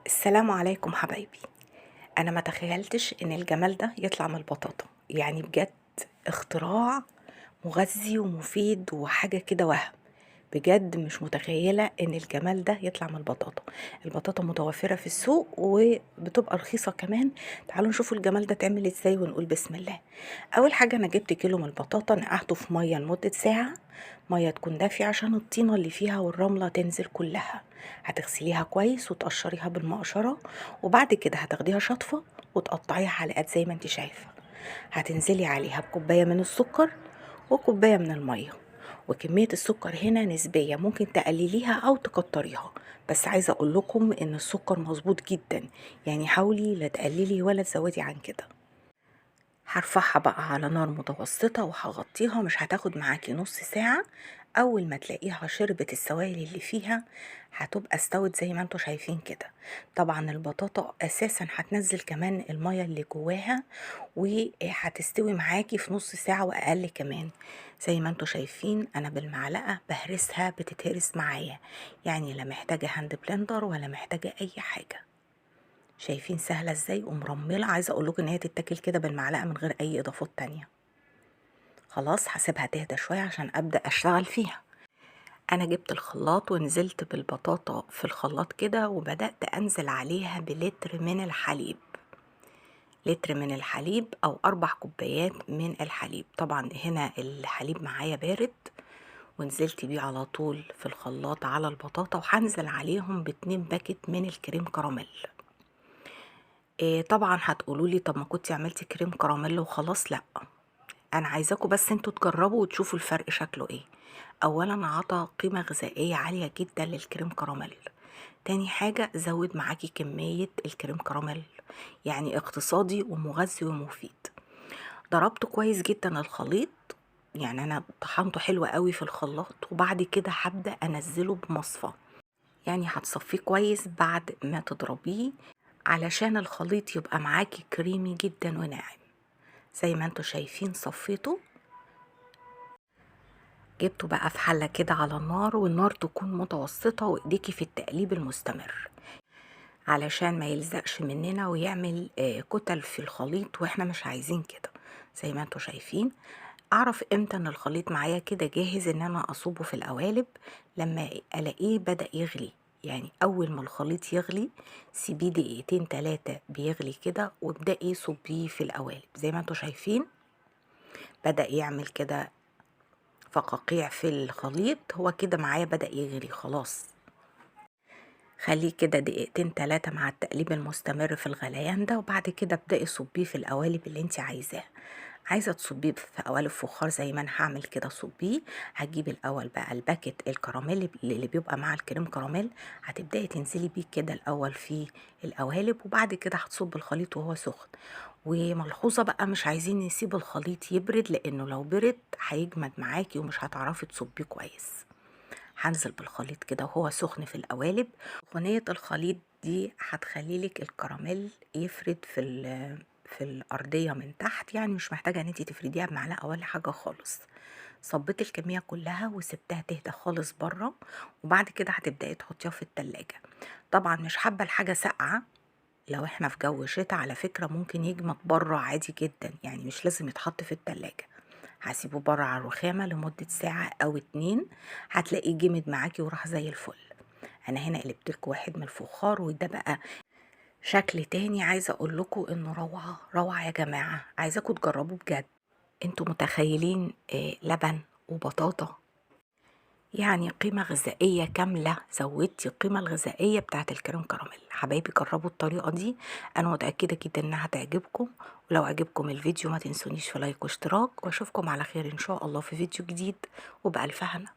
السلام عليكم حبايبي. انا ما تخيلتش ان الجمال ده يطلع من البطاطا، يعني بجد اختراع مغذي ومفيد وحاجة كده بجد مش متخيلة ان الجمال ده يطلع من البطاطا. البطاطا متوفرة في السوق وبتبقى رخيصة كمان. تعالوا نشوفوا الجمال ده تعمل ازاي ونقول بسم الله. اول حاجة انا جبت كيلو من البطاطا، نقعته في مية لمدة ساعة. مية تكون دافية عشان الطينة اللي فيها والرملة تنزل كلها. هتغسليها كويس وتقشريها بالمقشرة، وبعد كده هتاخديها شطفة وتقطعيها حلقات زي ما انت شايفة. هتنزلي عليها بكوباية من السكر وكوباية من المية. وكمية السكر هنا نسبية، ممكن تقلليها او تكتريها، بس عايزة اقول لكم ان السكر مظبوط جدا، يعني حاولي لا تقللي ولا تزودي عن كده. هرفعها بقى على نار متوسطة وهغطيها، مش هتاخد معاكي نص ساعة. اول ما تلاقيها شربت السوائل اللي فيها هتبقى استوت زي ما انتوا شايفين كده. طبعا البطاطا اساسا هتنزل كمان المية اللي جواها، وهتستوي معاكي في نص ساعة واقل كمان. زي ما انتوا شايفين انا بالمعلقة بهرسها بتتهرس معايا، يعني لا محتاجة هاند بلندر ولا محتاجة اي حاجة. شايفين سهلة ازاي ومرملة، عايزة اقولكم ان هي تتاكل كده بالمعلقة من غير اي اضافات تانية. خلاص هسيبها تهدى شوية عشان ابدأ اشتغل فيها. انا جبت الخلاط ونزلت بالبطاطا في الخلاط كده، وبدأت انزل عليها بلتر من الحليب. لتر من الحليب او 4 كوبايات من الحليب. طبعا هنا الحليب معايا بارد، ونزلت بيه على طول في الخلاط على البطاطا، وهنزل عليهم ب2 باكت من الكريم كراميل. طبعا هتقولوا لي طب ما كنتي عملتي كريم كراميل وخلاص. لا، انا عايزاكم بس انتوا تجربوا وتشوفوا الفرق شكله ايه. اولا عطى قيمة غذائية عالية جدا للكريم كراميل. تاني حاجة زود معاكي كمية الكريم كراميل، يعني اقتصادي ومغذي ومفيد. ضربته كويس جدا الخليط، يعني انا طحنته حلو قوي في الخلاط، وبعد كده هبدأ انزله بمصفى. يعني هتصفيه كويس بعد ما تضربيه علشان الخليط يبقى معاكي كريمي جدا وناعم. زي ما انتوا شايفين صفيته. جبته بقى في حلة كده على النار، والنار تكون متوسطة، وايديكي في التقليب المستمر علشان ما يلزقش مننا ويعمل كتل في الخليط، واحنا مش عايزين كده. زي ما انتوا شايفين. اعرف امتى ان الخليط معايا كده جاهز ان انا اصوبه في القوالب؟ لما الاقيه بدأ يغلي. يعني اول ما الخليط يغلي سيبيه دقيقتين 3 بيغلي كده، وابدأي صبيه في القوالب. زي ما انتوا شايفين بدأ يعمل كده فقاقيع في الخليط، هو كده معايا بدأ يغلي خلاص. خليه كده دقيقتين 3 مع التقليب المستمر في الغليان ده، وبعد كده ابدأي صبيه في القوالب اللي انت عايزاه. عايزه تصبيه في قوالب فخار زي ما انا هعمل كده صبيه. هتجيبي الاول بقى الباكت الكراميل اللي بيبقى مع الكريم كراميل، هتبداي تنزلي بيه كده الاول في القوالب، وبعد كده هتصب الخليط وهو سخن. وملحوظه بقى، مش عايزين نسيب الخليط يبرد، لانه لو برد هيجمد معاكي ومش هتعرفي تصبيه كويس. هنزل بالخليط كده وهو سخن في القوالب. سخونية الخليط دي هتخليلك الكراميل يفرد في الأرضية من تحت، يعني مش محتاجة ان انتي تفرديها بمعلقة ولا حاجة خالص. صبيت الكمية كلها وسبتها تهدى خالص بره، وبعد كده هتبدأي تحطيها في التلاجة. طبعا مش حابة الحاجة ساقعة. لو احنا في جو شتاء على فكرة ممكن يجمد بره عادي جدا، يعني مش لازم يتحط في التلاجة. هسيبه بره على الرخامة لمدة ساعة أو 2، هتلاقيه جمد معاكي وراح زي الفل. أنا هنا قلبتلكوا واحد من الفخار، وده بقى شكل تاني. عايزة أقول لكم إنه روعة روعة يا جماعة، عايزاكم تجربوا بجد. انتوا متخيلين لبن وبطاطا، يعني قيمة غذائية كاملة، زودتي القيمة الغذائية بتاعت الكريم كراميل. حبايبي جربوا الطريقة دي، أنا متأكدة جدا إنها هتعجبكم. ولو عجبكم الفيديو ما تنسونيش في لايك واشتراك، واشوفكم على خير إن شاء الله في فيديو جديد، وبألف هنا.